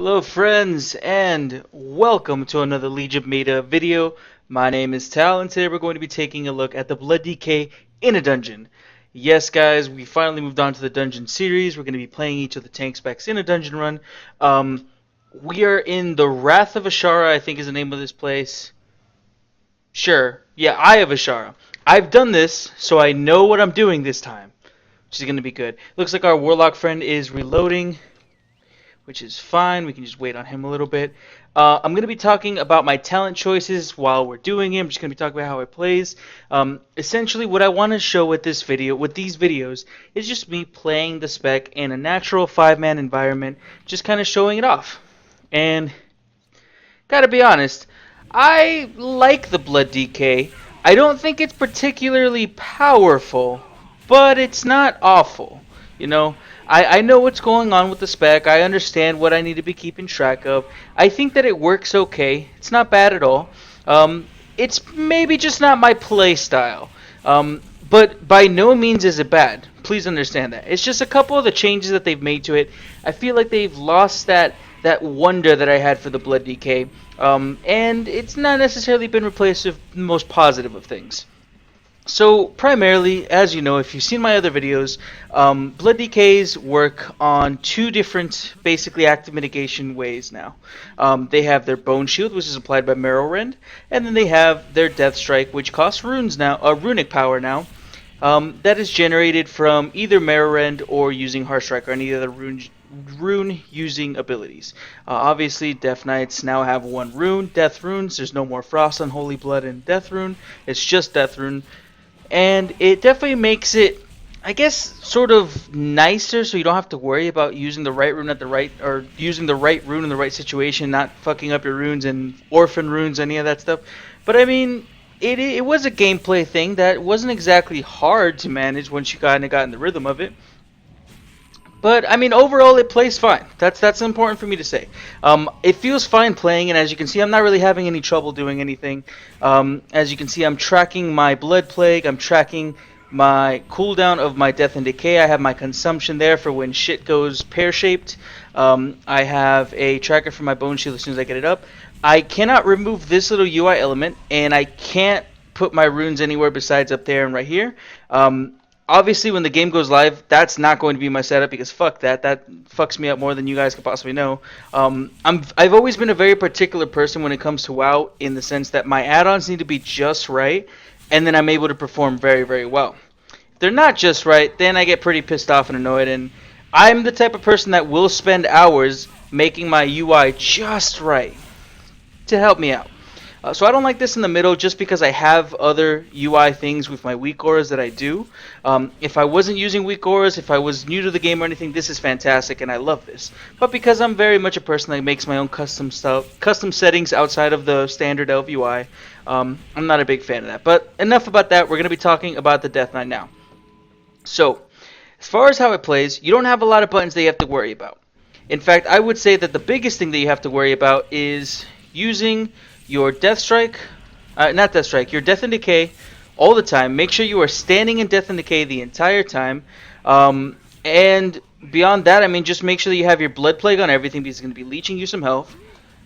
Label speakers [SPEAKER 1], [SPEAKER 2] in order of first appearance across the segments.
[SPEAKER 1] Hello friends and welcome to another Legion Meta video. My name is Tal and today we're going to be taking a look at the Blood DK in a dungeon. Yes guys, we finally moved on to the dungeon series. We're going to be playing each of the tank specs in a dungeon run. We are in the Wrath of Ashara, I think is the name of this place. Sure, yeah, Eye of Ashara. I've done this, so I know what I'm doing this time, which is going to be good. Looks like our Warlock friend is reloading, which is fine. We can just wait on him a little bit. I'm going to be talking about my talent choices while we're doing it. I'm just going to be talking about how it plays. Essentially, what I want to show with this video, with these videos, is just me playing the spec in a natural 5-man environment, just kind of showing it off. And gotta be honest, I like the Blood DK. I don't think it's particularly powerful, but it's not awful. You know, I know what's going on with the spec. I understand what I need to be keeping track of. I think that it works okay. It's not bad at all. It's maybe just not my play style. But by no means is it bad. Please understand that. It's just a couple of the changes that they've made to it. I feel like they've lost that wonder that I had for the Blood DK. And it's not necessarily been replaced with the most positive of things. So primarily, as you know, if you've seen my other videos, Blood DKs work on two different basically active mitigation ways now. They have their Bone Shield, which is applied by Merylrend, and then they have their Death Strike, which costs runes now, runic power now. That is generated from either Merylrend or using Heartstrike or any other rune using abilities. Obviously, Death Knights now have one rune, Death Runes. There's no more Frost, Unholy Blood, and Death Rune. It's just Death Rune. And it definitely makes it, I guess, sort of nicer, so you don't have to worry about using the right rune at the right, or using the right rune in the right situation, not fucking up your runes and orphan runes, any of that stuff. But I mean, it was a gameplay thing that wasn't exactly hard to manage once you kind of got in the rhythm of it. But I mean, overall, it plays fine. That's important for me to say. It feels fine playing, and as you can see, I'm not really having any trouble doing anything. As you can see, I'm tracking my Blood Plague. I'm tracking my cooldown of my Death and Decay. I have my consumption there for when shit goes pear-shaped. I have a tracker for my Bone Shield as soon as I get it up. I cannot remove this little UI element, and I can't put my runes anywhere besides up there and right here. Obviously, when the game goes live, that's not going to be my setup because fuck that. That fucks me up more than you guys could possibly know. I've always been a very particular person when it comes to WoW, in the sense that my add-ons need to be just right, and then I'm able to perform very, very well. If they're not just right, then I get pretty pissed off and annoyed, and I'm the type of person that will spend hours making my UI just right to help me out. So I don't like this in the middle just because I have other UI things with my weak auras that I do. If I wasn't using weak auras, if I was new to the game or anything, this is fantastic and I love this. But because I'm very much a person that makes my own custom stuff, custom settings outside of the standard Elf UI, I'm not a big fan of that. But enough about that. We're going to be talking about the Death Knight now. So, as far as how it plays, you don't have a lot of buttons that you have to worry about. In fact, I would say that the biggest thing that you have to worry about is using your Death Strike, not Death Strike, your Death and Decay all the time. Make sure you are standing in Death and Decay the entire time. And beyond that, I mean, just make sure that you have your Blood Plague on everything because it's going to be leeching you some health.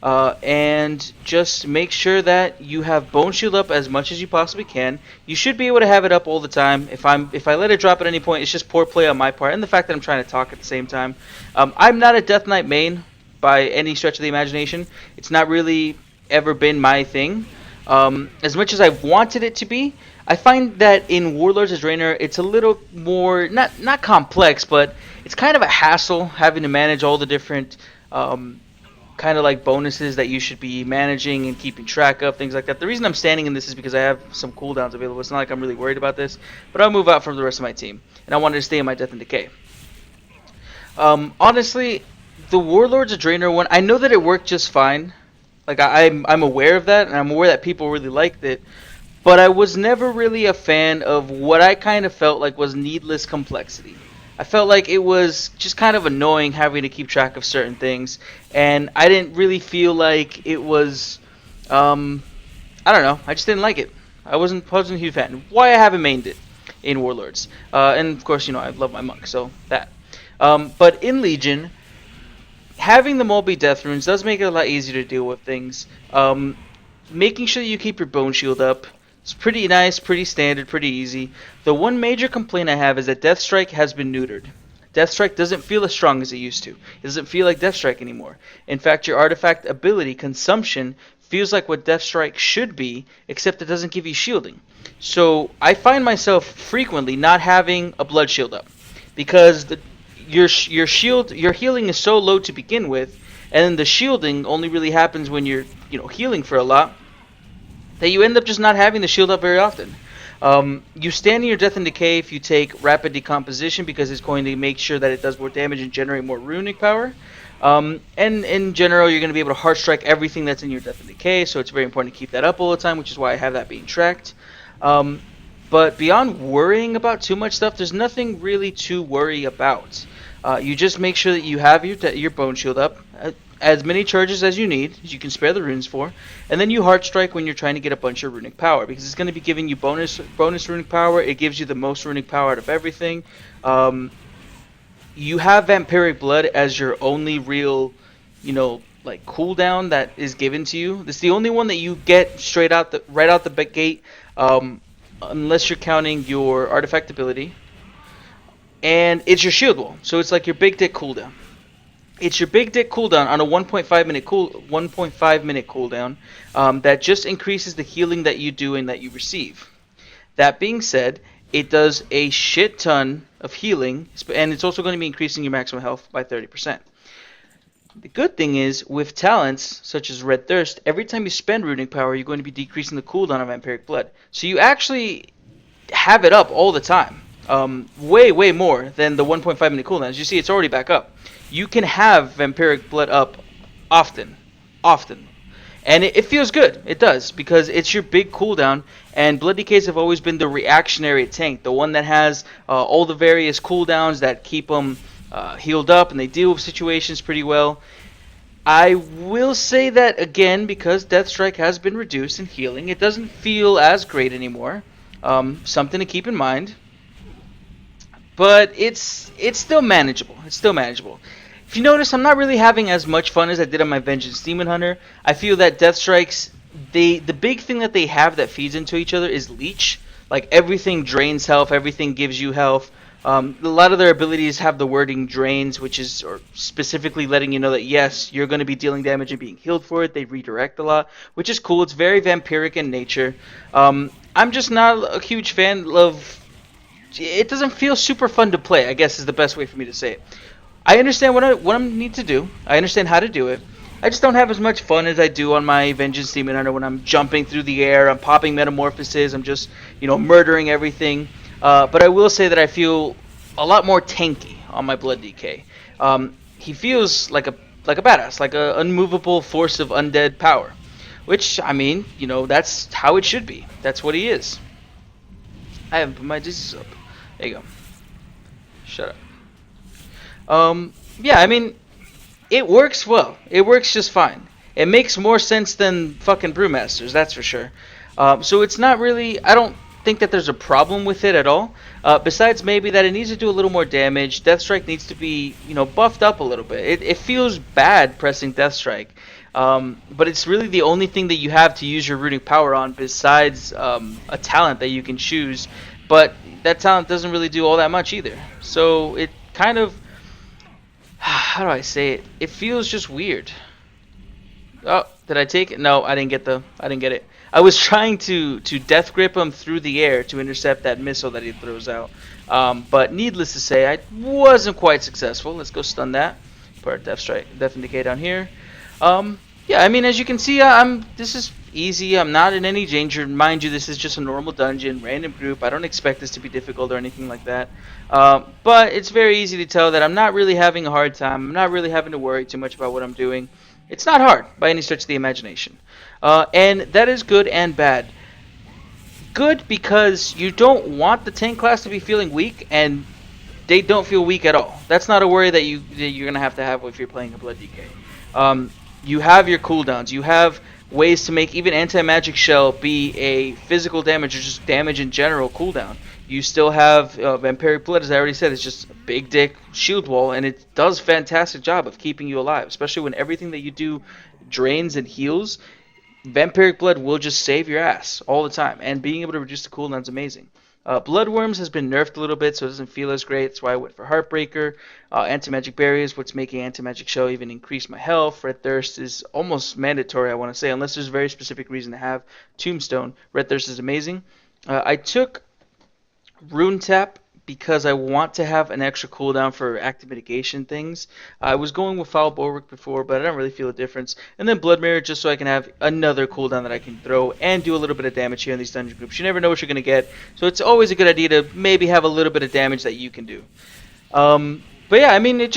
[SPEAKER 1] And just make sure that you have Bone Shield up as much as you possibly can. You should be able to have it up all the time. If I let it drop at any point, it's just poor play on my part and the fact that I'm trying to talk at the same time. I'm not a Death Knight main by any stretch of the imagination. It's not really ever been my thing. As much as I've wanted it to be, I find that in Warlords of Draenor it's a little more not complex, but it's kind of a hassle having to manage all the different kind of like bonuses that you should be managing and keeping track of, things like that. The reason I'm standing in this is because I have some cooldowns available. It's not like I'm really worried about this, but I'll move out from the rest of my team, and I wanted to stay in my Death and Decay. Honestly, the Warlords of Draenor one, I know that it worked just fine. Like, I'm aware of that, and I'm aware that people really liked it, but I was never really a fan of what I kind of felt like was needless complexity. I felt like it was just kind of annoying having to keep track of certain things, and I didn't really feel like it was, I don't know, I just didn't like it. I wasn't a huge fan. Why I haven't mained it in Warlords. And of course, you know, I love my monk, so that. But in Legion, having them all be death runes does make it a lot easier to deal with things. Making sure that you keep your bone shield up. It's pretty nice, pretty standard, pretty easy. The one major complaint I have is that Deathstrike has been neutered. Deathstrike doesn't feel as strong as it used to. It doesn't feel like Deathstrike anymore. In fact, your artifact ability, Consumption, feels like what Deathstrike should be, except it doesn't give you shielding. So I find myself frequently not having a blood shield up because your healing is so low to begin with, and then the shielding only really happens when you're healing for a lot, that you end up just not having the shield up very often. You stand in your Death and Decay if you take Rapid Decomposition because it's going to make sure that it does more damage and generate more runic power. And in general, you're going to be able to Heart Strike everything that's in your Death and Decay, so it's very important to keep that up all the time, which is why I have that being tracked. But beyond worrying about too much stuff, there's nothing really to worry about. You just make sure that you have your Bone Shield up, as many charges as you need, as you can spare the runes for, and then you Heart Strike when you're trying to get a bunch of runic power, because it's going to be giving you bonus runic power. It gives you the most runic power out of everything. You have Vampiric Blood as your only real, like cooldown that is given to you. It's the only one that you get straight out right out the gate, unless you're counting your artifact ability. And it's your shield wall, so it's like your big dick cooldown. It's your big dick cooldown on a 1.5 minute cooldown that just increases the healing that you do and that you receive. That being said, it does a shit ton of healing, and it's also going to be increasing your maximum health by 30%. The good thing is, with talents such as Red Thirst, every time you spend runic power, you're going to be decreasing the cooldown of Vampiric Blood. So you actually have it up all the time. Way more than the 1.5 minute cooldown. As you see, it's already back up. You can have Vampiric Blood up often. And it feels good. It does, because it's your big cooldown, and Blood Decays have always been the reactionary tank, the one that has all the various cooldowns that keep them healed up, and they deal with situations pretty well. I will say that, again, because Deathstrike has been reduced in healing, it doesn't feel as great anymore. Something to keep in mind. But it's still manageable. If you notice, I'm not really having as much fun as I did on my Vengeance Demon Hunter. I feel that Deathstrikes, the big thing that they have that feeds into each other is Leech. Like, everything drains health, everything gives you health. A lot of their abilities have the wording drains, which is specifically letting you know that, yes, you're going to be dealing damage and being healed for it. They redirect a lot, which is cool. It's very vampiric in nature. I'm just not a huge fan of... It doesn't feel super fun to play, I guess is the best way for me to say it. I understand what I need to do. I understand how to do it. I just don't have as much fun as I do on my Vengeance Demon Hunter when I'm jumping through the air, I'm popping metamorphoses, I'm just, murdering everything. But I will say that I feel a lot more tanky on my Blood Decay. He feels like a badass, like an unmovable force of undead power. Which, I mean, that's how it should be. That's what he is. I haven't put my disease up. There you go. Shut up. Yeah, I mean, it works well. It works just fine. It makes more sense than fucking Brewmasters, that's for sure. So it's not really... I don't think that there's a problem with it at all. Besides maybe that it needs to do a little more damage. Deathstrike needs to be, buffed up a little bit. It feels bad pressing Deathstrike. But it's really the only thing that you have to use your runic power on besides a talent that you can choose. But that talent doesn't really do all that much either. So it kind of... How do I say it? It feels just weird. Oh, did I take it? No, I didn't get it. I was trying to death grip him through the air to intercept that missile that he throws out. But needless to say, I wasn't quite successful. Let's go stun that. Put our Death and Decay down here. Yeah, I mean, as you can see, this is easy. I'm not in any danger. Mind you, this is just a normal dungeon, random group. I don't expect this to be difficult or anything like that. But it's very easy to tell that I'm not really having a hard time. I'm not really having to worry too much about what I'm doing. It's not hard by any stretch of the imagination. And that is good and bad. Good because you don't want the tank class to be feeling weak, and they don't feel weak at all. That's not a worry that you're going to have if you're playing a Blood Decay. You have your cooldowns. You have ways to make even anti-magic shell be a physical damage or just damage in general cooldown. You still have Vampiric Blood, as I already said, it's just a big dick shield wall, and it does a fantastic job of keeping you alive, especially when everything that you do drains and heals. Vampiric Blood will just save your ass all the time, and being able to reduce the cooldown is amazing. Bloodworms has been nerfed a little bit, so it doesn't feel as great. That's why I went for Heartbreaker. Anti-Magic Barriers, what's making Anti-Magic Shell even increase my health. Red Thirst is almost mandatory, I want to say, unless there's a very specific reason to have Tombstone. Red Thirst is amazing. I took Rune Tap because I want to have an extra cooldown for active mitigation things. I was going with Foul Bulwark before, but I don't really feel a difference. And then Blood Mirror just so I can have another cooldown that I can throw and do a little bit of damage here in these dungeon groups. You never know what you're going to get, so it's always a good idea to maybe have a little bit of damage that you can do. But yeah, I mean, it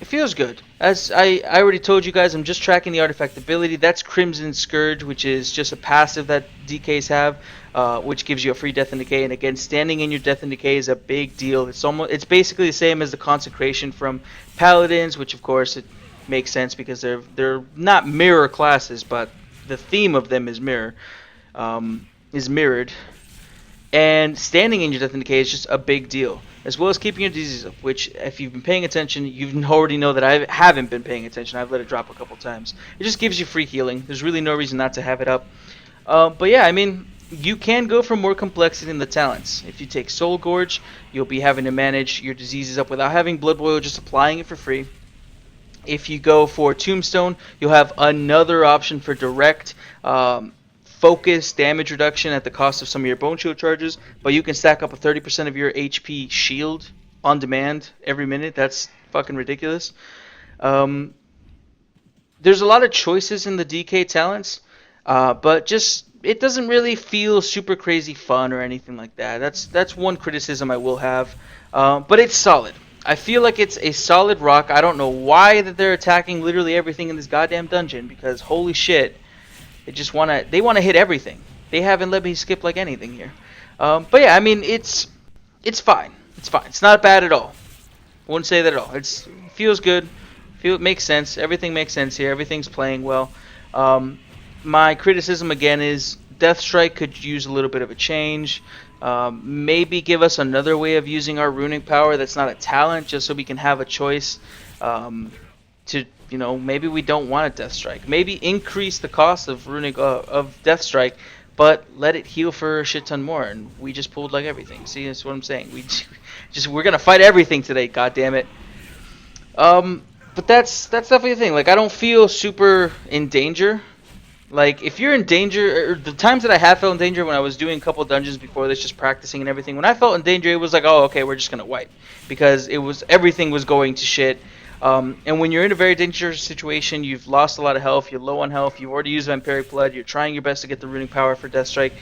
[SPEAKER 1] feels good. As I already told you guys, I'm just tracking the artifact ability. That's Crimson Scourge, which is just a passive that DKs have, which gives you a free Death and Decay. And again, standing in your Death and Decay is a big deal. It's basically the same as the Consecration from Paladins, which of course it makes sense because they're not mirror classes, but the theme of them is mirrored. And standing in your Death and Decay is just a big deal, as well as keeping your disease up, which, if you've been paying attention, you already know that I haven't been paying attention. I've let it drop a couple times. It just gives you free healing. There's really no reason not to have it up. But yeah, I mean, you can go for more complexity in the talents. If you take Soul Gorge, you'll be having to manage your diseases up without having Blood Boil, just applying it for free. If you go for Tombstone, you'll have another option for direct focus damage reduction at the cost of some of your bone shield charges, but you can stack up a 30% of your HP shield on demand every minute. That's fucking ridiculous. There's a lot of choices in the DK talents, but just it doesn't really feel super crazy fun or anything like that. That's one criticism I will have, but it's solid. I feel like it's a solid rock. I don't know why that they're attacking literally everything in this goddamn dungeon, because holy shit. They want to hit everything. They haven't let me skip like anything here. But yeah, I mean, it's fine. It's fine. It's not bad at all. I wouldn't say that at all. It feels good. It makes sense. Everything makes sense here. Everything's playing well. My criticism again is Deathstrike could use a little bit of a change. Maybe give us another way of using our runic power that's not a talent, just so we can have a choice to. Maybe we don't want a Death Strike. Maybe increase the cost of runic of Death Strike, but let it heal for a shit ton more. And we just pulled like everything. See, that's what I'm saying. We're gonna fight everything today. God damn it. But that's definitely the thing. Like, I don't feel super in danger. Like, if you're in danger, or the times that I have felt in danger when I was doing a couple dungeons before this, just practicing and everything. When I felt in danger, it was like, oh, okay, we're just gonna wipe, because everything was going to shit. And when you're in a very dangerous situation, you've lost a lot of health, you're low on health, you've already used Vampiric Blood, you're trying your best to get the runic power for Deathstrike.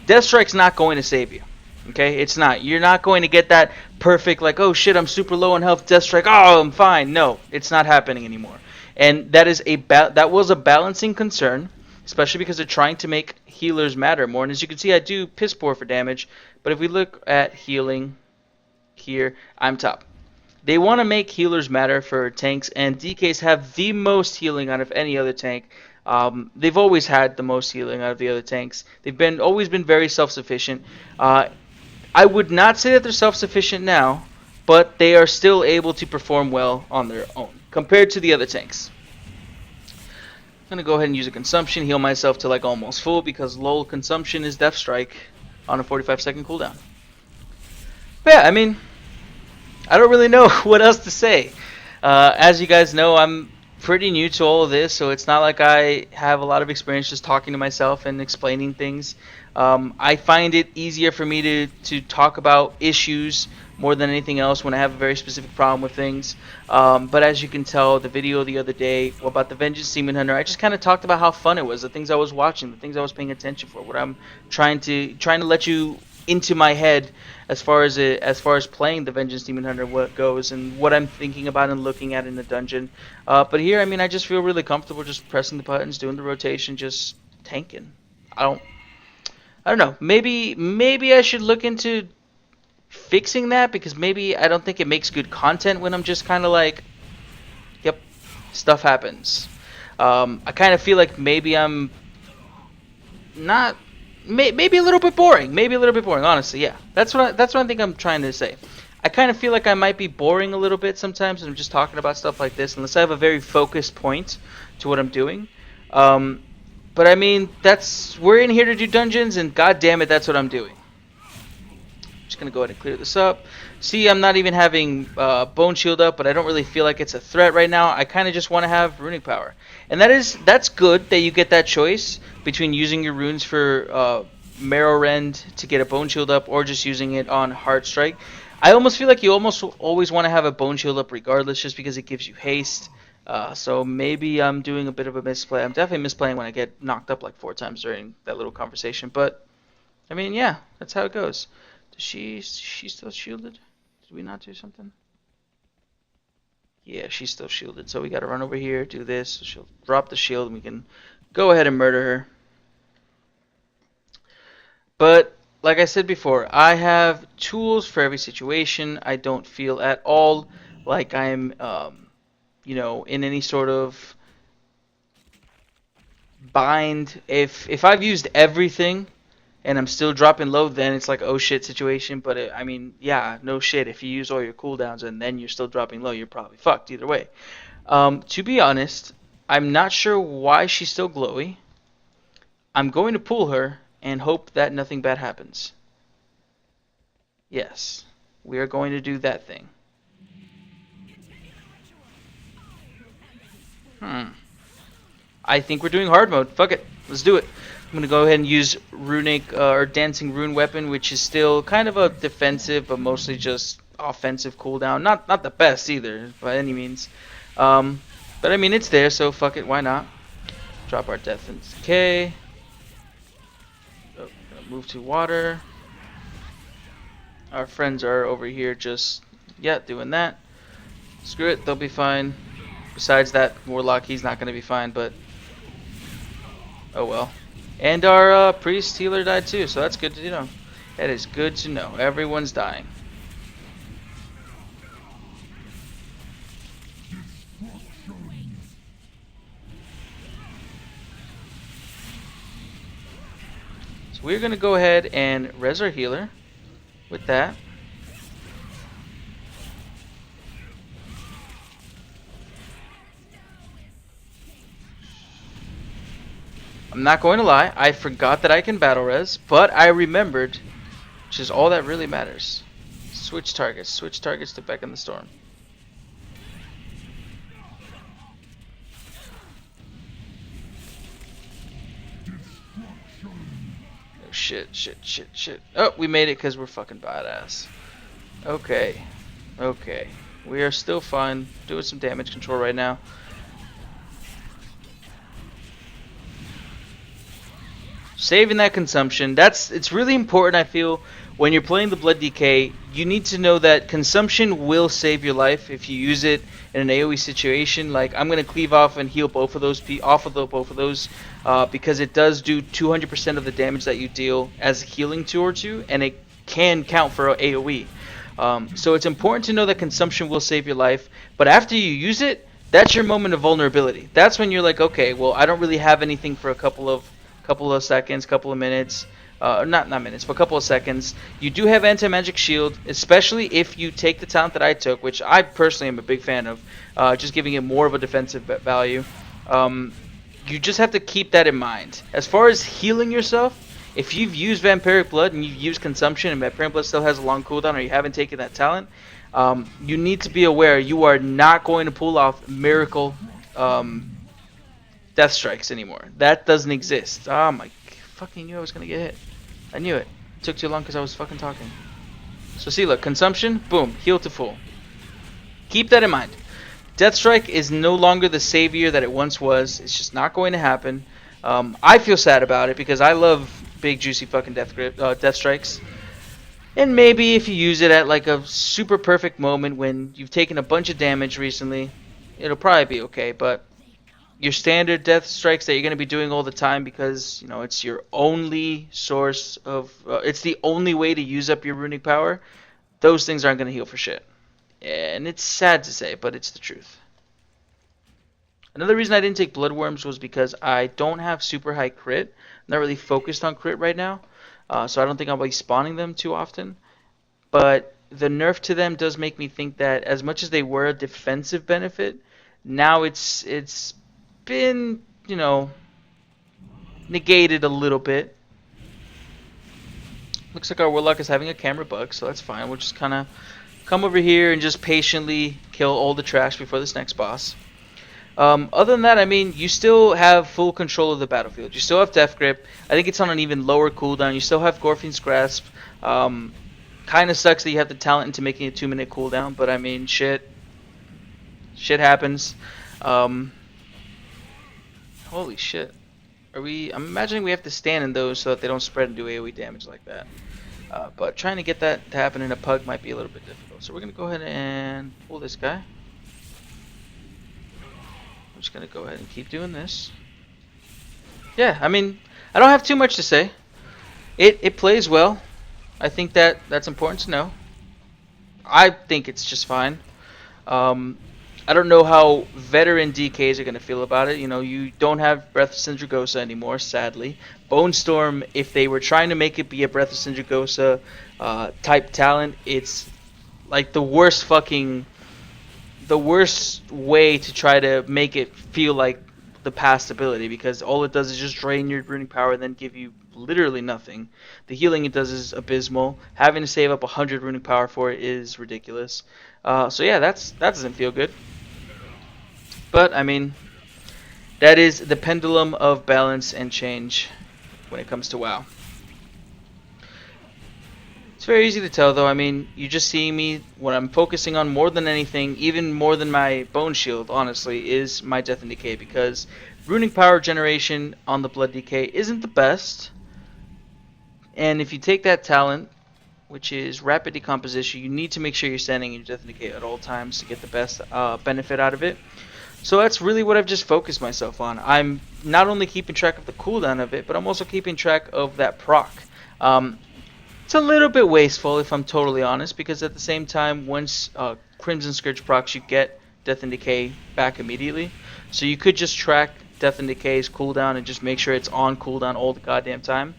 [SPEAKER 1] Deathstrike's not going to save you. Okay? It's not. You're not going to get that perfect, like, oh shit, I'm super low on health, Deathstrike, oh, I'm fine. No, it's not happening anymore. And that was a balancing concern, especially because they're trying to make healers matter more. And as you can see, I do piss poor for damage, but if we look at healing here, I'm top. They want to make healers matter for tanks, and DKs have the most healing out of any other tank. They've always had the most healing out of the other tanks. They've always been very self-sufficient. I would not say that they're self-sufficient now, but they are still able to perform well on their own compared to the other tanks. I'm going to go ahead and use a consumption, heal myself to like almost full, because LOL consumption is Deathstrike on a 45-second cooldown. But yeah, I mean, I don't really know what else to say. As you guys know, I'm pretty new to all of this, so it's not like I have a lot of experience just talking to myself and explaining things. I find it easier for me to talk about issues more than anything else when I have a very specific problem with things. But as you can tell, the video the other day about the Vengeance Demon Hunter, I just kind of talked about how fun it was, the things I was watching, the things I was paying attention for, what I'm trying to let you into my head as far as playing the Vengeance Demon Hunter what goes, and what I'm thinking about and looking at in the dungeon. But here, I mean, I just feel really comfortable just pressing the buttons, doing the rotation, just tanking. I don't know. Maybe I should look into fixing that, because maybe I don't think it makes good content when I'm just kind of like, yep, stuff happens. I kind of feel like maybe I'm not maybe a little bit boring. Maybe a little bit boring, honestly. Yeah, that's what I think I'm trying to say. I kind of feel like I might be boring a little bit sometimes when I'm just talking about stuff like this, unless I have a very focused point to what I'm doing. Um, but I mean, we're in here to do dungeons, and god damn it, that's what I'm doing. Just gonna go ahead and clear this up. See, I'm not even having Bone Shield up, but I don't really feel like it's a threat right now. I kind of just want to have Runic Power, and that's good that you get that choice between using your runes for Marrow Rend to get a Bone Shield up, or just using it on Heart Strike. I almost feel like you almost always want to have a Bone Shield up regardless, just because it gives you haste. So maybe I'm doing a bit of a misplay. I'm definitely misplaying when I get knocked up like 4 times during that little conversation, but I mean, yeah, that's how it goes. Does she still shielded? Did we not do something? Yeah, she's still shielded. So we gotta run over here, do this. So she'll drop the shield and we can go ahead and murder her. But like I said before, I have tools for every situation. I don't feel at all like I'm, in any sort of bind. If I've used everything and I'm still dropping low, then it's like oh shit situation. But I mean, yeah, no shit. If you use all your cooldowns and then you're still dropping low, you're probably fucked either way. To be honest, I'm not sure why she's still glowy. I'm going to pull her and hope that nothing bad happens. Yes, we are going to do that thing. I think we're doing hard mode. Fuck it. Let's do it. I'm going to go ahead and use Runic or Dancing Rune Weapon, which is still kind of a defensive but mostly just offensive cooldown. Not the best either, by any means. But I mean, it's there, so fuck it. Why not? Drop our Death and Decay. Oh, move to water. Our friends are over here just, yeah, doing that. Screw it, they'll be fine. Besides that, Warlock, he's not going to be fine, but oh well. And our priest healer died too, so that's good to know. That is good to know. Everyone's dying. So we're going to go ahead and res our healer with that. I'm not going to lie, I forgot that I can battle res, but I remembered, which is all that really matters. Switch targets to Beckon the Storm. Oh, shit. Oh, we made it because we're fucking badass. Okay. We are still fine, doing some damage control right now. Saving that consumption, it's really important. I feel when you're playing the Blood DK, you need to know that consumption will save your life if you use it in an AoE situation. Like I'm gonna cleave off and heal both of those because it does do 200% of the damage that you deal as healing towards you, and it can count for AoE. So it's important to know that consumption will save your life, but after you use it, that's your moment of vulnerability. That's when you're like, okay, well, I don't really have anything for a couple of seconds, couple of minutes, not minutes, but a couple of seconds. You do have anti-magic shield, especially if you take the talent that I took, which I personally am a big fan of, just giving it more of a defensive value. You just have to keep that in mind. As far as healing yourself, if you've used Vampiric Blood and you've used Consumption and Vampiric Blood still has a long cooldown, or you haven't taken that talent, you need to be aware you are not going to pull off Miracle Death Strikes anymore. That doesn't exist. Oh my, fucking knew I was gonna get hit. I knew it. It took too long because I was fucking talking. So see, look, consumption, boom, heal to full. Keep that in mind. Death Strike is no longer the savior that it once was. It's just not going to happen. I feel sad about it because I love big juicy fucking death strikes. And maybe if you use it at like a super perfect moment when you've taken a bunch of damage recently, it'll probably be okay, but your standard death strikes that you're going to be doing all the time because, it's your only source of... it's the only way to use up your runic power. Those things aren't going to heal for shit. And it's sad to say, but it's the truth. Another reason I didn't take Bloodworms was because I don't have super high crit. I'm not really focused on crit right now, so I don't think I'll be spawning them too often. But the nerf to them does make me think that as much as they were a defensive benefit, now it's been, you know, negated a little bit. Looks like our Warlock is having a camera bug, so that's fine. We'll just kind of come over here and just patiently kill all the trash before this next boss. Other than that, I mean, you still have full control of the battlefield. You still have Death Grip. I think it's on an even lower cooldown. You still have Gorfien's Grasp. Kind of sucks that you have the talent into making a 2-minute cooldown, but I mean, shit happens. Holy shit. I'm imagining we have to stand in those so that they don't spread and do AoE damage like that. But trying to get that to happen in a pug might be a little bit difficult. So we're going to go ahead and pull this guy. I'm just going to go ahead and keep doing this. Yeah, I mean, I don't have too much to say. It plays well. I think that's important to know. I think it's just fine. I don't know how veteran DKs are going to feel about it. You know, you don't have Breath of Sindragosa anymore, sadly. Bone Storm, if they were trying to make it be a Breath of Sindragosa type talent, it's like the worst way to try to make it feel like the past ability, because all it does is just drain your runic power and then give you literally nothing. The healing it does is abysmal. Having to save up 100 runic power for it is ridiculous. So yeah, that doesn't feel good. But I mean, that is the pendulum of balance and change when it comes to WoW. It's very easy to tell though. I mean, you just see me, what I'm focusing on more than anything, even more than my Bone Shield, honestly, is my Death and Decay, because runic power generation on the Blood DK isn't the best. And if you take that talent, which is Rapid Decomposition, you need to make sure you're standing in your Death and Decay at all times to get the best benefit out of it. So that's really what I've just focused myself on. I'm not only keeping track of the cooldown of it, but I'm also keeping track of that proc. It's a little bit wasteful, if I'm totally honest, because at the same time, once Crimson Scourge procs, you get Death and Decay back immediately. So you could just track Death and Decay's cooldown and just make sure it's on cooldown all the goddamn time.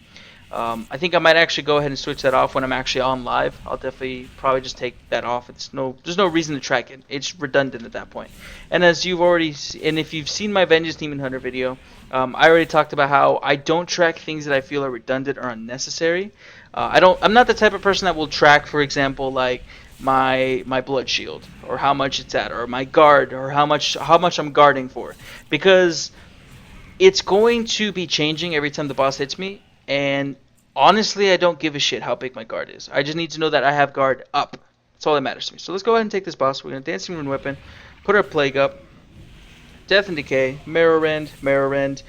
[SPEAKER 1] I think I might actually go ahead and switch that off when I'm actually on live. I'll definitely probably just take that off. There's no reason to track it. It's redundant at that point. And as you've already and if you've seen my Vengeance Demon Hunter video, I already talked about how I don't track things that I feel are redundant or unnecessary. I'm not the type of person that will track, for example, like my blood shield or how much it's at, or my guard, or how much I'm guarding for, because it's going to be changing every time the boss hits me. And honestly, I don't give a shit how big my guard is. I just need to know that I have guard up. That's all that matters to me. So let's go ahead and take this boss. We're going to Dancing Rune Weapon, put our Plague up, Death and Decay, Marrow Rend.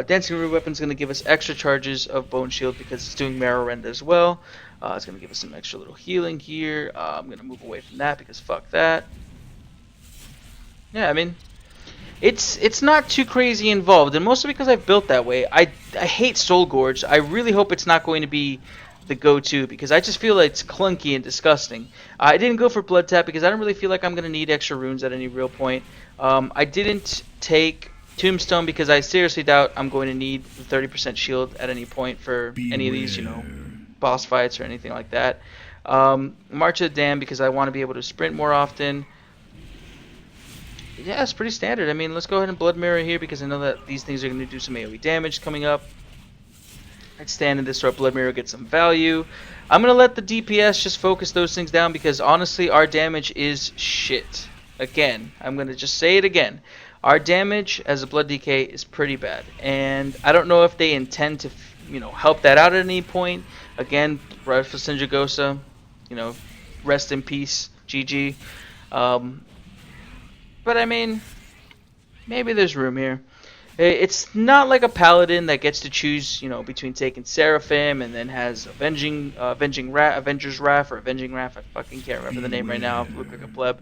[SPEAKER 1] Dancing Rune Weapon is going to give us extra charges of Bone Shield because it's doing Marrow Rend as well. It's going to give us some extra little healing here. I'm going to move away from that because fuck that. Yeah, I mean, it's not too crazy involved, and mostly because I've built that way. I hate Soul Gorge. I really hope it's not going to be the go-to, because I just feel like it's clunky and disgusting. I didn't go for Blood Tap because I don't really feel like I'm going to need extra runes at any real point. I didn't take Tombstone because I seriously doubt I'm going to need the 30% shield at any point for any of these, boss fights or anything like that. March of the Dam because I want to be able to sprint more often. Yeah, it's pretty standard. I mean, let's go ahead and Blood Mirror here because I know that these things are going to do some AoE damage coming up. I'd stand in this so our Blood Mirror gets some value. I'm going to let the DPS just focus those things down because honestly, our damage is shit. Again, I'm going to just say it again. Our damage as a Blood DK is pretty bad. And I don't know if they intend to, help that out at any point. Again, Breath of Sindragosa, rest in peace, GG. But I mean, maybe there's room here. It's not like a paladin that gets to choose, between taking Seraphim and then has Avenger's Wrath or Avenging Wrath. I fucking can't remember the name right now. I look like a pleb.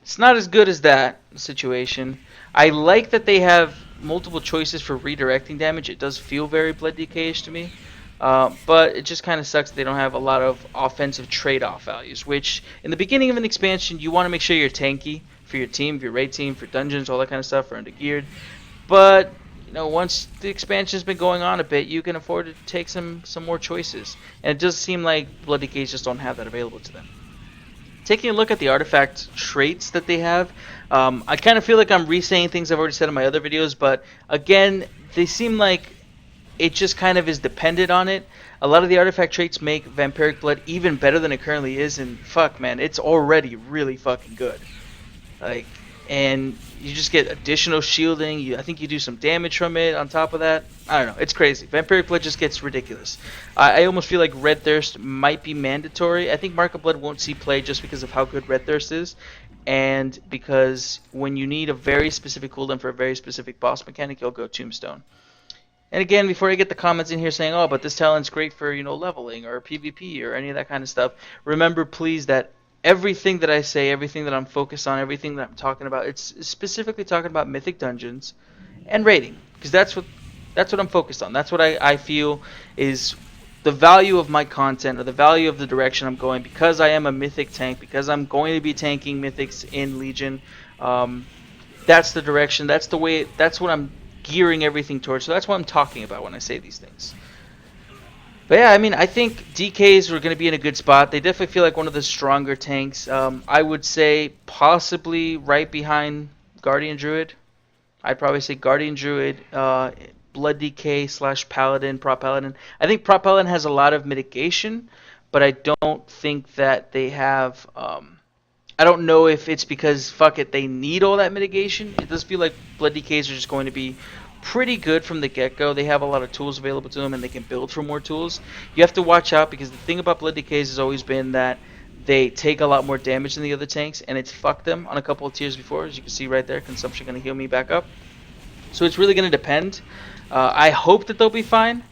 [SPEAKER 1] It's not as good as that situation. I like that they have multiple choices for redirecting damage. It does feel very Blood DK-ish to me. But it just kind of sucks that they don't have a lot of offensive trade-off values, which in the beginning of an expansion, you want to make sure you're tanky. for your team, for your raid team, for dungeons, all that kind of stuff, for undergeared. But once the expansion's been going on a bit, you can afford to take some more choices. And it does seem like Blood DKs just don't have that available to them. Taking a look at the artifact traits that they have, I kind of feel like I'm re-saying things I've already said in my other videos, but again, they seem like it just kind of is dependent on it. A lot of the artifact traits make Vampiric Blood even better than it currently is, and fuck, man, it's already really fucking good. Like, and you just get additional shielding. I think you do some damage from it on top of that. I don't know. It's crazy. Vampiric Blood just gets ridiculous. I almost feel like Red Thirst might be mandatory. I think Mark of Blood won't see play just because of how good Red Thirst is. And because when you need a very specific cooldown for a very specific boss mechanic, you'll go Tombstone. And again, before I get the comments in here saying, oh, but this talent's great for, leveling or PvP or any of that kind of stuff, remember, please, that everything that I say, everything that I'm focused on, everything that I'm talking about, it's specifically talking about Mythic Dungeons and raiding, because that's what I'm focused on. That's what I feel is the value of my content, or the value of the direction I'm going, because I am a Mythic tank, because I'm going to be tanking Mythics in Legion. That's the direction. That's the way. That's what I'm gearing everything towards. So that's what I'm talking about when I say these things. But yeah, I mean, I think DKs are going to be in a good spot. They definitely feel like one of the stronger tanks. I would say possibly right behind Guardian Druid. I'd probably say Guardian Druid, Blood DK / Paladin, Prop Paladin. I think Prop Paladin has a lot of mitigation, but I don't think that they have... I don't know if it's because, fuck it, they need all that mitigation. It does feel like Blood DKs are just going to be pretty good from the get-go. They have a lot of tools available to them, and they can build for more tools. You have to watch out, because the thing about Blood DKs has always been that they take a lot more damage than the other tanks, and it's fucked them on a couple of tiers before. As you can see right there, consumption going to heal me back up. So it's really going to depend. I hope that they'll be fine,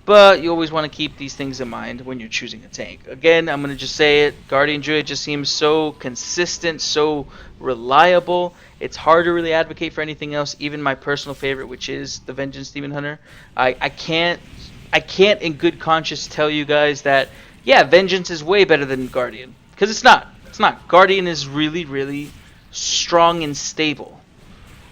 [SPEAKER 1] but you always want to keep these things in mind when you're choosing a tank. Again, I'm going to just say it. Guardian Druid just seems so consistent, so reliable. It's hard to really advocate for anything else, even my personal favorite, which is the Vengeance Demon Hunter. I can't in good conscience tell you guys that, yeah, Vengeance is way better than Guardian. Because it's not. It's not. Guardian is really, really strong and stable.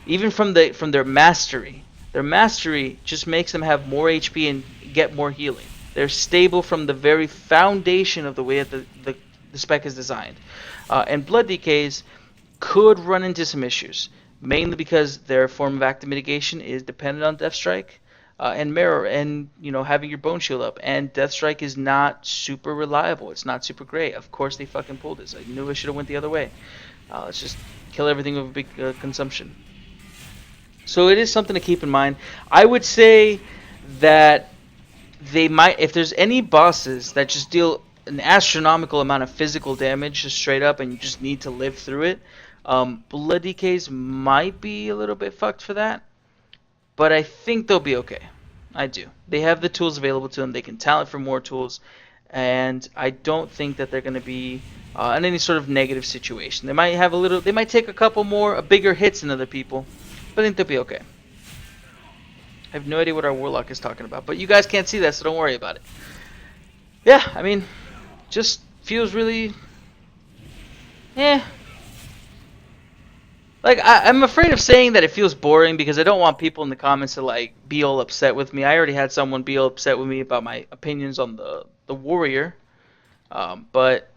[SPEAKER 1] Even from their mastery. Their mastery just makes them have more HP and get more healing. They're stable from the very foundation of the way that the spec is designed. And Blood DKs could run into some issues, mainly because their form of active mitigation is dependent on Death Strike and Mirror, and having your Bone Shield up. And Death Strike is not super reliable. It's not super great. Of course they fucking pulled this. I knew I should have went the other way. Let's just kill everything with a big consumption. So it is something to keep in mind. I would say that they might, if there's any bosses that just deal an astronomical amount of physical damage just straight up, and you just need to live through it, Blood DKs might be a little bit fucked for that, but I think they'll be okay. I do. They have the tools available to them. They can talent for more tools, and I don't think that they're going to be in any sort of negative situation. They might have they might take a bigger hits than other people, but I think they'll be okay. I have no idea what our Warlock is talking about, but you guys can't see that, so don't worry about it. Yeah, I mean, just feels really... Like, I'm afraid of saying that it feels boring, because I don't want people in the comments to, like, be all upset with me. I already had someone be all upset with me about my opinions on the Warrior. But,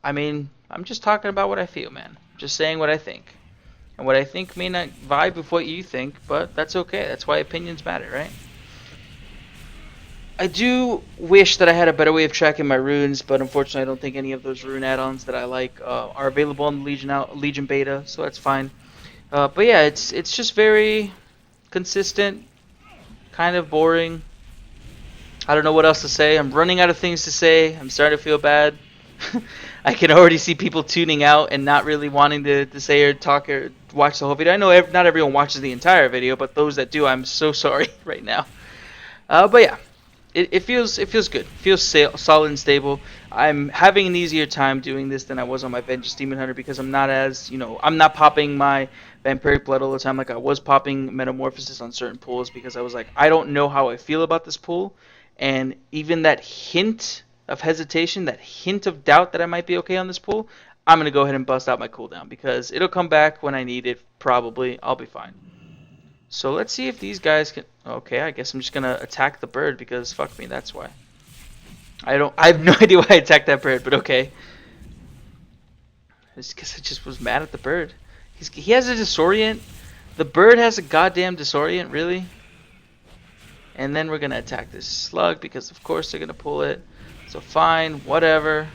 [SPEAKER 1] I mean, I'm just talking about what I feel, man. Just saying what I think. And what I think may not vibe with what you think, but that's okay. That's why opinions matter, right? I do wish that I had a better way of tracking my runes, but unfortunately I don't think any of those rune add-ons that I like are available on the Legion beta, so that's fine. But yeah, it's just very consistent, kind of boring. I don't know what else to say. I'm running out of things to say. I'm starting to feel bad. I can already see people tuning out and not really wanting to say or talk or watch the whole video. I know not everyone watches the entire video, but those that do, I'm so sorry right now. But yeah, it feels good. It feels solid and stable. I'm having an easier time doing this than I was on my Vengeance Demon Hunter, because I'm not as, I'm not popping my Vampiric Blood all the time like I was popping Metamorphosis on certain pools, because I was like, I don't know how I feel about this pool, and even that hint of hesitation, that hint of doubt that I might be okay on this pool, I'm going to go ahead and bust out my cooldown because it'll come back when I need it, probably. I'll be fine. So let's see if these guys can... Okay, I guess I'm just going to attack the bird because fuck me, that's why. I have no idea why I attacked that bird, but okay. It's because I just was mad at the bird. He has a disorient. The bird has a goddamn disorient, really? And then we're going to attack this slug because of course they're going to pull it. So fine, whatever.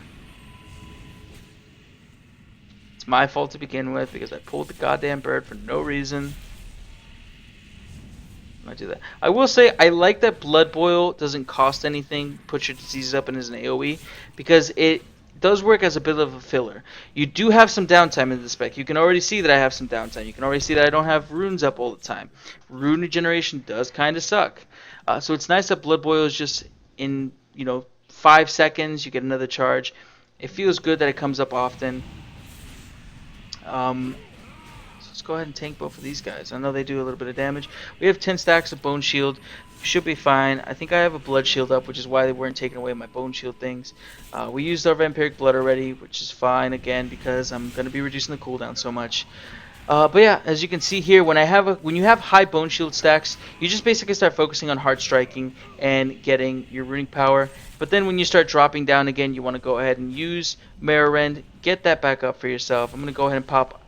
[SPEAKER 1] It's my fault to begin with because I pulled the goddamn bird for no reason. I do that. I will say I like that Blood Boil doesn't cost anything. Put your diseases up and as an AoE because it does work as a bit of a filler. You do have some downtime in the spec. You can already see that I have some downtime. You can already see that I don't have runes up all the time. Rune regeneration does kind of suck. So it's nice that Blood Boil is just in 5 seconds. You get another charge. It feels good that it comes up often. Let's go ahead and tank both of these guys. I know they do a little bit of damage. We have 10 stacks of Bone Shield. Should be fine. I think I have a Blood Shield up, which is why they weren't taking away my Bone Shield things. We used our Vampiric Blood already, which is fine, again, because I'm going to be reducing the cooldown so much. But yeah, as you can see here, when you have high Bone Shield stacks, you just basically start focusing on hard striking and getting your runic power. But then when you start dropping down again, you want to go ahead and use Mara Rend, get that back up for yourself. I'm going to go ahead and pop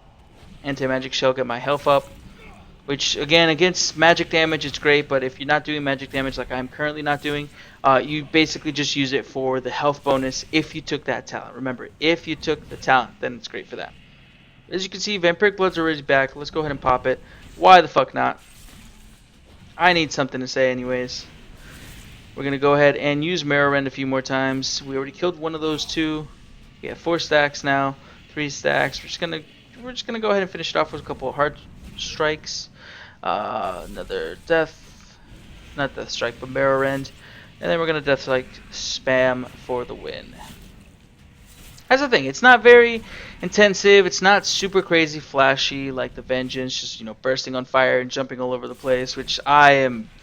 [SPEAKER 1] Anti-Magic Shell, get my health up, which again against magic damage it's great, but if you're not doing magic damage like I'm currently not doing, you basically just use it for the health bonus if you took that talent. Remember, if you took the talent, then it's great for that. As you can see, Vampiric Blood's already back. Let's go ahead and pop it. Why the fuck not? I need something to say anyways. We're going to go ahead and use Mara Rend a few more times. We already killed one of those two. We have 4 stacks now, 3 stacks. We're just gonna go ahead and finish it off with a couple of hard strikes. Another not death strike, but Mara Rend, and then we're gonna death strike spam for the win. That's the thing. It's not very intensive. It's not super crazy flashy like the Vengeance, just bursting on fire and jumping all over the place. Which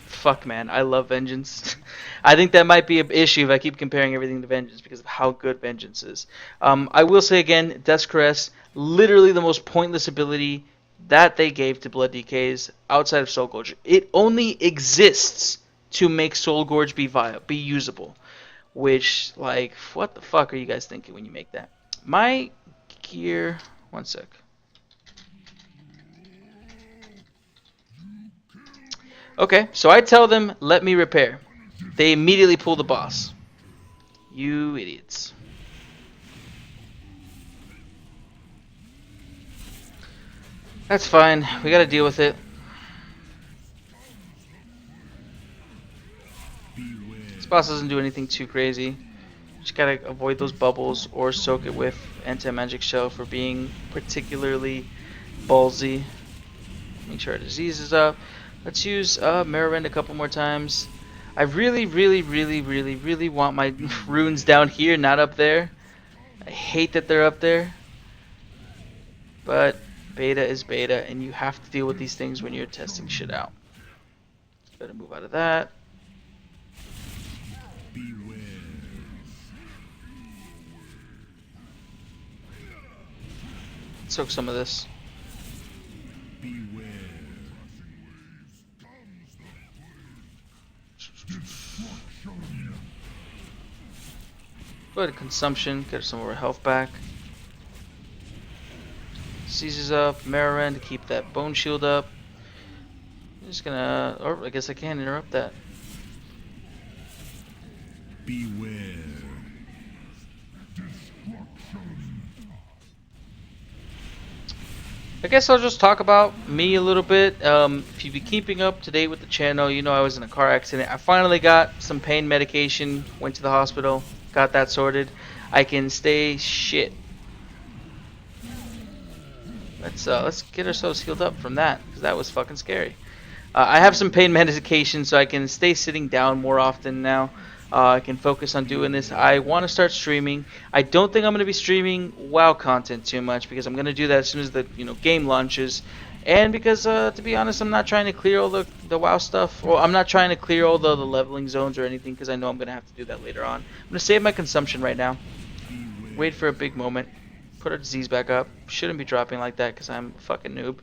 [SPEAKER 1] fuck man, I love Vengeance. I think that might be an issue if I keep comparing everything to Vengeance because of how good Vengeance is. I will say again, Death's Caress, literally the most pointless ability that they gave to Blood DKs outside of Soul Gorge. It only exists to make Soul Gorge be usable. Which, like, what the fuck are you guys thinking when you make that? My gear, one sec. Okay, so I tell them, let me repair. They immediately pull the boss. You idiots. That's fine. We gotta deal with it. This boss doesn't do anything too crazy. Just gotta avoid those bubbles or soak it with Anti-Magic Shell for being particularly ballsy. Make sure our disease is up. Let's use Mara Rend a couple more times. I really want my runes down here, not up there. I hate that they're up there. But beta is beta, and you have to deal with these things when you're testing shit out. Better move out of that. Soak some of this. Go ahead and consumption, get some of our health back. Seizes up, Mara Rend to keep that Bone Shield up. I'm just gonna, or I guess I can interrupt that. Beware. I guess I'll just talk about me a little bit. If you've been keeping up to date with the channel, you know I was in a car accident. I finally got some pain medication, went to the hospital, got that sorted. I can stay shit. Let's get ourselves healed up from that, because that was fucking scary. I have some pain medication, so I can stay sitting down more often now. I can focus on doing this. I want to start streaming. I don't think I'm going to be streaming WoW content too much, because I'm going to do that as soon as the game launches. And because, to be honest, I'm not trying to clear all the WoW stuff. Or I'm not trying to clear all the leveling zones or anything, because I know I'm going to have to do that later on. I'm going to save my consumption right now. Wait for a big moment. put our disease back up. Shouldn't be dropping like that because I'm a fucking noob.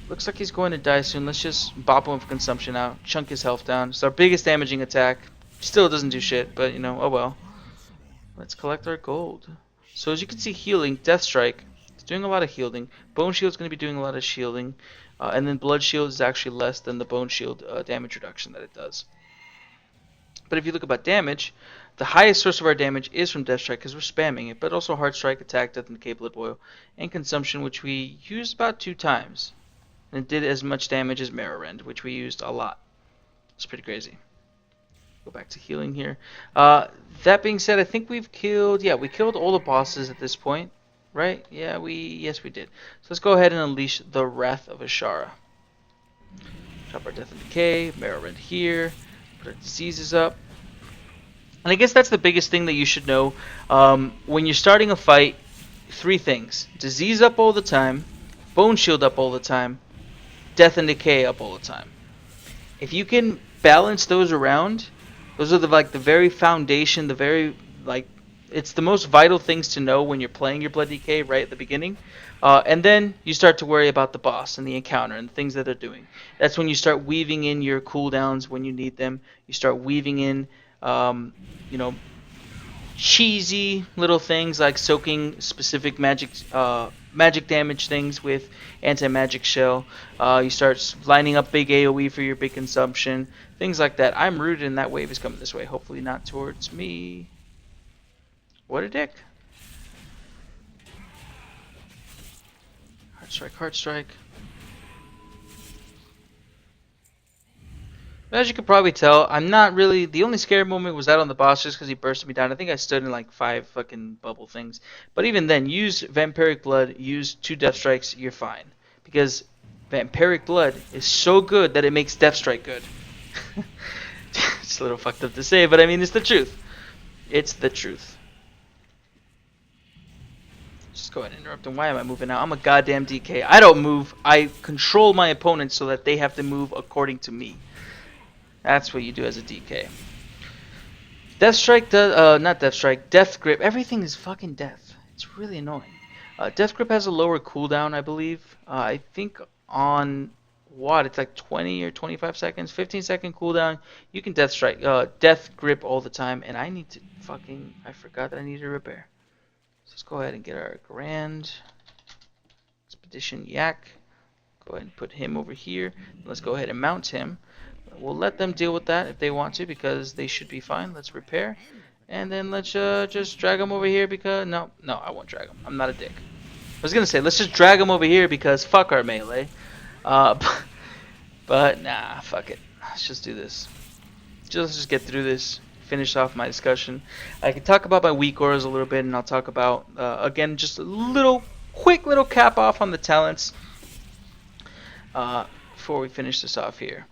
[SPEAKER 1] Looks like he's going to die soon. Let's just bop him with consumption out. Chunk his health down. It's our biggest damaging attack. Still doesn't do shit, but you know, oh well. Let's collect our gold. So as you can see, healing, Death Strike, it's doing a lot of healing. Bone Shield's going to be doing a lot of shielding. And then Blood Shield is actually less than the Bone Shield damage reduction that it does. But if you look about damage, the highest source of our damage is from Death Strike because we're spamming it, but also Heart Strike, Attack, Death and Decay, Blood Boil, and Consumption, which we used about 2 times. And it did as much damage as Marrow Rend, which we used a lot. It's pretty crazy. Go back to healing here. That being said, I think we've killed, we killed all the bosses at this point, right? Yes, we did. So let's go ahead and unleash the Wrath of Azshara. Drop our Death and Decay, Marrow Rend here, put our diseases up. And I guess that's the biggest thing that you should know. When you're starting a fight, 3 things. Disease up all the time, Bone Shield up all the time, Death and Decay up all the time. If you can balance those around, those are the very foundation, it's the most vital things to know when you're playing your Blood DK right at the beginning. And then you start to worry about the boss and the encounter and the things that they're doing. That's when you start weaving in your cooldowns when you need them. You start weaving in, cheesy little things like soaking specific magic damage things with anti-magic shell. You start lining up big AoE for your big consumption, things like that. I'm rooted and that wave is coming this way, hopefully not towards me. What a dick. Heart Strike, Heart Strike. As you can probably tell, I'm not really, the only scary moment was that on the boss just because he bursted me down. I think I stood in like 5 fucking bubble things. But even then, use Vampiric Blood, use 2 Death Strikes, you're fine. Because Vampiric Blood is so good that it makes Death Strike good. It's a little fucked up to say, but I mean, it's the truth. It's the truth. Just go ahead and interrupt him. Why am I moving now? I'm a goddamn DK. I don't move. I control my opponents so that they have to move according to me. That's what you do as a DK. Death Strike does, not Death Strike, Death Grip. Everything is fucking death. It's really annoying. Death Grip has a lower cooldown, I believe. I think on what? It's like 20 or 25 seconds, 15-second cooldown. You can Death Strike, Death Grip all the time. And I need to fucking, I forgot that I needed a repair. So let's go ahead and get our Grand Expedition Yak. Go ahead and put him over here. Let's go ahead and mount him. We'll let them deal with that if they want to because they should be fine. Let's repair. And then let's just drag them over here because... No, I won't drag them. I'm not a dick. I was going to say, let's just drag them over here because fuck our melee. But nah, fuck it. Let's just do this. Let's just get through this. Finish off my discussion. I can talk about my weak auras a little bit and I'll talk about, again, just a quick little cap off on the talents before we finish this off here.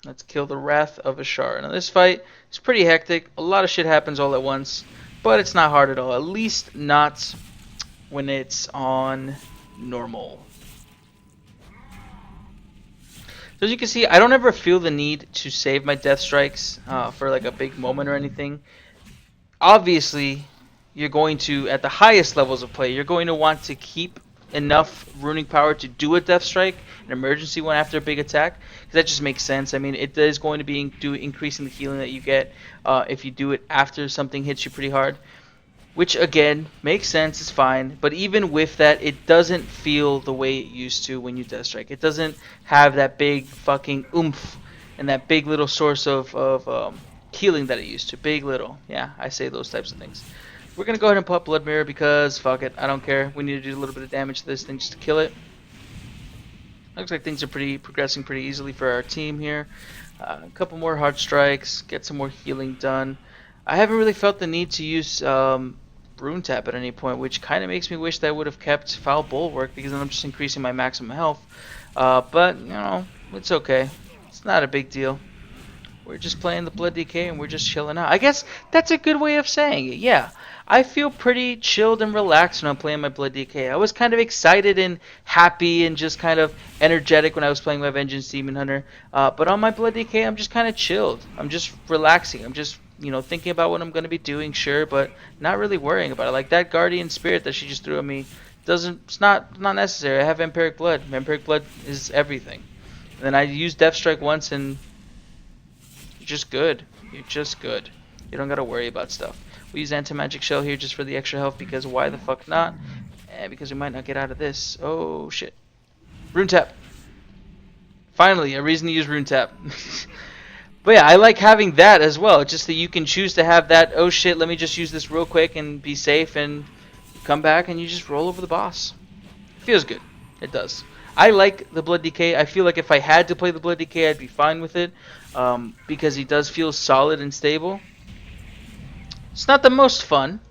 [SPEAKER 1] Let's kill the Wrath of Azshara. Now this fight is pretty hectic. A lot of shit happens all at once. But it's not hard at all. At least not when it's on normal. So as you can see, I don't ever feel the need to save my Death Strikes for like a big moment or anything. Obviously, you're going to, at the highest levels of play, you're going to want to keep enough runing power to do a Death Strike, an emergency one after a big attack, because that just makes sense. I mean, it is going to be increasing the healing that you get if you do it after something hits you pretty hard, which again makes sense. It's fine, but even with that, it doesn't feel the way it used to when you Death Strike. It doesn't have that big fucking oomph and that big little source of healing that it used to. Big little, yeah, I say those types of things. We're going to go ahead and put Blood Mirror because, fuck it, I don't care. We need to do a little bit of damage to this thing just to kill it. Looks like things are progressing pretty easily for our team here. A couple more Heart Strikes, get some more healing done. I haven't really felt the need to use Rune Tap at any point, which kind of makes me wish that I would have kept Foul Bulwark because then I'm just increasing my maximum health. But, you know, it's okay. It's not a big deal. We're just playing the Blood DK and we're just chilling out. I guess that's a good way of saying it, yeah. I feel pretty chilled and relaxed when I'm playing my Blood DK. I was kind of excited and happy and just kind of energetic when I was playing my Vengeance Demon Hunter. But on my Blood DK, I'm just kind of chilled. I'm just relaxing. I'm just thinking about what I'm going to be doing, sure, but not really worrying about it. Like that Guardian Spirit that she just threw at me, it's not necessary. I have Vampiric Blood. Vampiric Blood is everything. And then I use Death Strike once, and you're just good. You're just good. You don't gotta worry about stuff. We use Anti-Magic Shell here just for the extra health, because why the fuck not? And because we might not get out of this. Oh shit. Rune Tap. Finally, a reason to use Rune Tap. But yeah, I like having that as well. Just that you can choose to have that, oh shit, let me just use this real quick and be safe, and come back and you just roll over the boss. Feels good. It does. I like the Blood DK. I feel like if I had to play the Blood DK, I'd be fine with it, because he does feel solid and stable. It's not the most fun,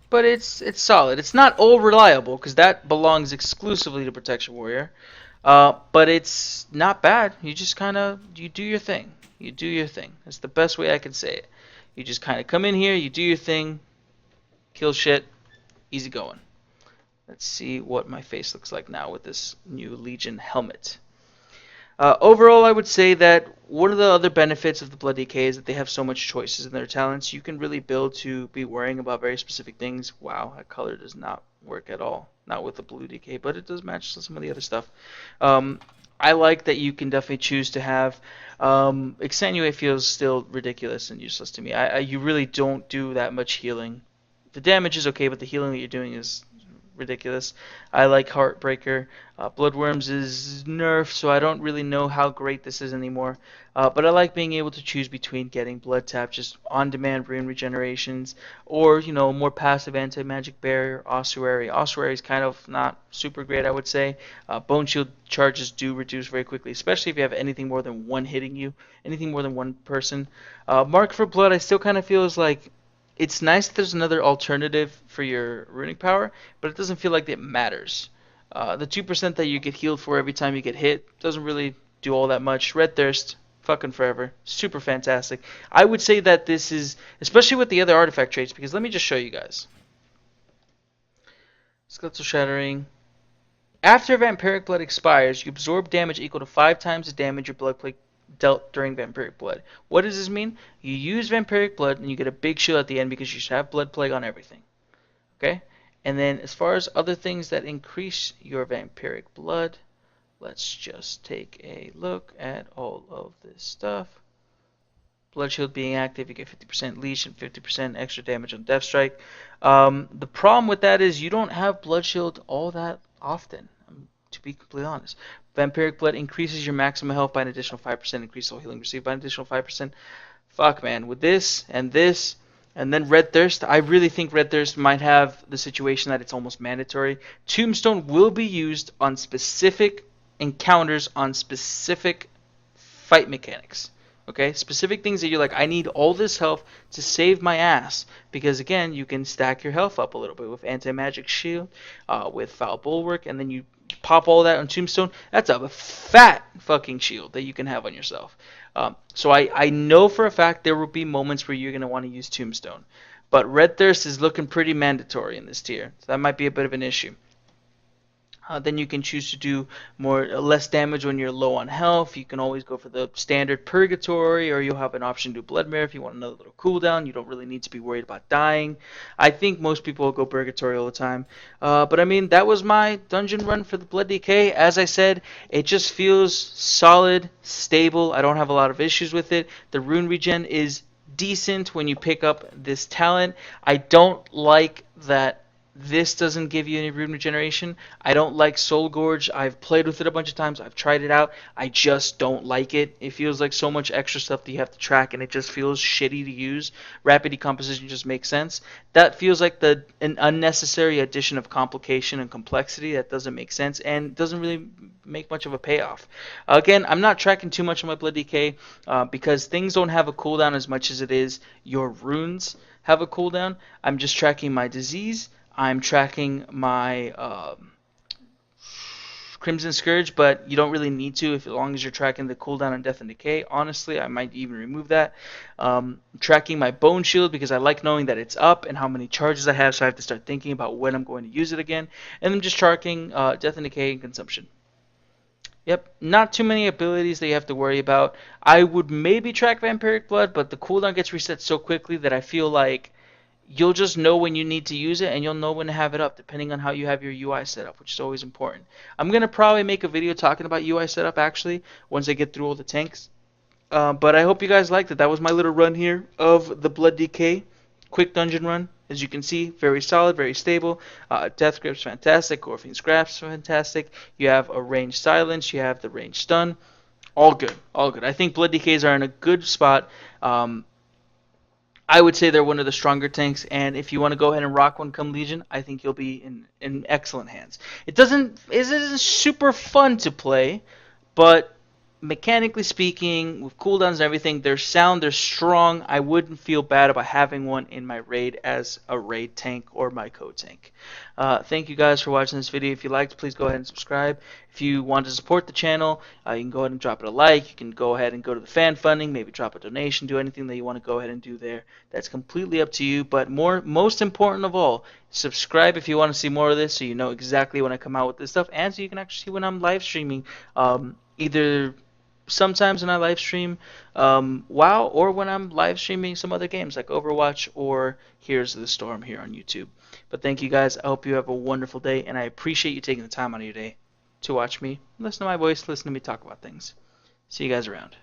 [SPEAKER 1] but it's solid. It's not all reliable, because that belongs exclusively to Protection Warrior. But it's not bad. You just you do your thing. You do your thing. That's the best way I can say it. You just kind of come in here, you do your thing, kill shit, easy going. Let's see what my face looks like now with this new Legion helmet. Overall, I would say that one of the other benefits of the Blood DK is that they have so much choices in their talents. You can really build to be worrying about very specific things. Wow, that color does not work at all. Not with the blue DK, but it does match some of the other stuff. I like that you can definitely choose to have Extenuate feels still ridiculous and useless to me. You really don't do that much healing. The damage is okay, but the healing that you're doing is ridiculous. I like Heartbreaker. Bloodworms is nerfed, so I don't really know how great this is anymore. But I like being able to choose between getting Blood Tap, just on-demand rune regenerations, or more passive anti-magic barrier, Ossuary. Ossuary is kind of not super great, I would say. Bone Shield charges do reduce very quickly, especially if you have anything more than one hitting you, anything more than one person. Mark for Blood, I still kind of feel is like, it's nice that there's another alternative for your runic power, but it doesn't feel like it matters. The 2% that you get healed for every time you get hit doesn't really do all that much. Red Thirst, fucking forever. Super fantastic. I would say that this is, especially with the other artifact traits, because let me just show you guys. Skeletal Shattering. After Vampiric Blood expires, you absorb damage equal to 5 times the damage your blood plague dealt during Vampiric Blood. What does this mean? You use Vampiric Blood and you get a big shield at the end because you should have Blood Plague on everything. Okay? And then as far as other things that increase your Vampiric Blood, let's just take a look at all of this stuff. Blood Shield being active, you get 50% leash and 50% extra damage on Death Strike. The problem with that is you don't have Blood Shield all that often, to be completely honest. Vampiric Blood increases your maximum health by an additional 5%, increases all healing received by an additional 5%. Fuck, man. With this, and then Red Thirst, I really think Red Thirst might have the situation that it's almost mandatory. Tombstone will be used on specific encounters, on specific fight mechanics. Okay, specific things that you're like, I need all this health to save my ass. Because again, you can stack your health up a little bit with Anti-Magic Shield, with Foul Bulwark, and then you pop all that on Tombstone. That's a fat fucking shield that you can have on yourself. So I know for a fact there will be moments where you're going to want to use Tombstone. But Red Thirst is looking pretty mandatory in this tier. So that might be a bit of an issue. Then you can choose to do less damage when you're low on health. You can always go for the standard Purgatory, or you'll have an option to do Blood Mirror if you want another little cooldown. You don't really need to be worried about dying. I think most people will go Purgatory all the time. But I mean, that was my dungeon run for the Blood DK. As I said, it just feels solid, stable. I don't have a lot of issues with it. The rune regen is decent when you pick up this talent. I don't like that this doesn't give you any rune regeneration. I don't like Soul Gorge. I've played with it a bunch of times. I've tried it out. I just don't like it. It feels like so much extra stuff that you have to track, and it just feels shitty to use. Rapid Decomposition just makes sense. That feels like an unnecessary addition of complication and complexity that doesn't make sense and doesn't really make much of a payoff. Again, I'm not tracking too much on my Blood DK because things don't have a cooldown as much as it is your runes have a cooldown. I'm just tracking my disease. I'm tracking my Crimson Scourge, but you don't really need to as long as you're tracking the cooldown on Death and Decay. Honestly, I might even remove that. Tracking my Bone Shield because I like knowing that it's up and how many charges I have, so I have to start thinking about when I'm going to use it again. And I'm just tracking Death and Decay and Consumption. Yep, not too many abilities that you have to worry about. I would maybe track Vampiric Blood, but the cooldown gets reset so quickly that I feel like you'll just know when you need to use it and you'll know when to have it up depending on how you have your UI set up, which is always important. I'm going to probably make a video talking about UI setup actually once I get through all the tanks. But I hope you guys liked it. That was my little run here of the Blood DK. Quick dungeon run. As you can see, very solid, very stable. Death Grip's fantastic. Gorfine's Scrap's fantastic. You have a range silence. You have the range stun. All good. All good. I think Blood DKs are in a good spot. I would say they're one of the stronger tanks, and if you want to go ahead and rock one come Legion, I think you'll be in excellent hands. It isn't super fun to play, but mechanically speaking, with cooldowns and everything, they're sound, they're strong. I wouldn't feel bad about having one in my raid as a raid tank or my co-tank. Thank you guys for watching this video. If you liked, please go ahead and subscribe. If you want to support the channel, you can go ahead and drop it a like. You can go ahead and go to the fan funding, maybe drop a donation, do anything that you want to go ahead and do there. That's completely up to you. But most important of all, subscribe if you want to see more of this, so you know exactly when I come out with this stuff, and so you can actually see when I'm live streaming. Either sometimes when I live stream WoW, or when I'm live streaming some other games like Overwatch or Here's the Storm here on YouTube. But thank you guys. I hope you have a wonderful day, and I appreciate you taking the time out of your day to watch me, listen to my voice, listen to me talk about things. See you guys around.